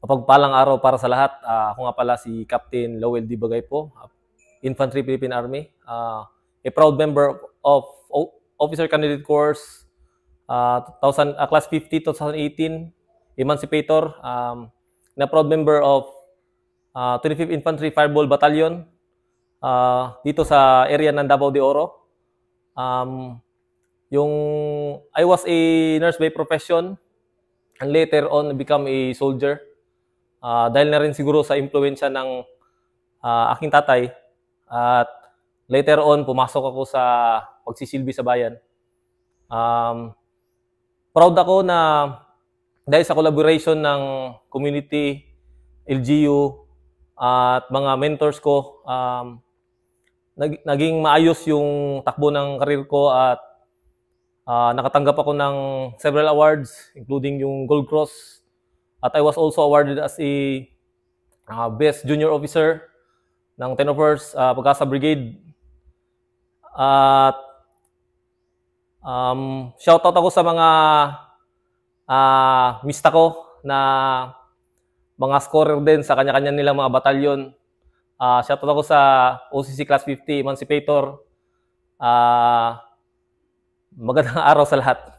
Mapagpalang araw para sa lahat. Ako nga pala si Captain Lowell D. Bagaypo, Infantry Philippine Army. A proud member of Officer Candidate Course Class 50 2018, Emancipator, na proud member of 25th Infantry Fireball Battalion dito sa area ng Davao de Oro. I was a nurse by profession and later on become a soldier. Dahil na rin siguro sa impluwensya ng aking tatay at later on pumasok ako sa pagsisilbi sa bayan. Proud ako na dahil sa collaboration ng community, LGU at mga mentors ko, naging maayos yung takbo ng karir ko at nakatanggap ako ng several awards including yung Gold Cross. At I was also awarded as a Best Junior Officer ng 1001st Pag-asa Brigade. At shoutout ako sa mga mista ko na mga scorer din sa kanya-kanya nilang mga batalyon. Shoutout ako sa OCC Class 50 Emancipator. Magandang araw sa lahat.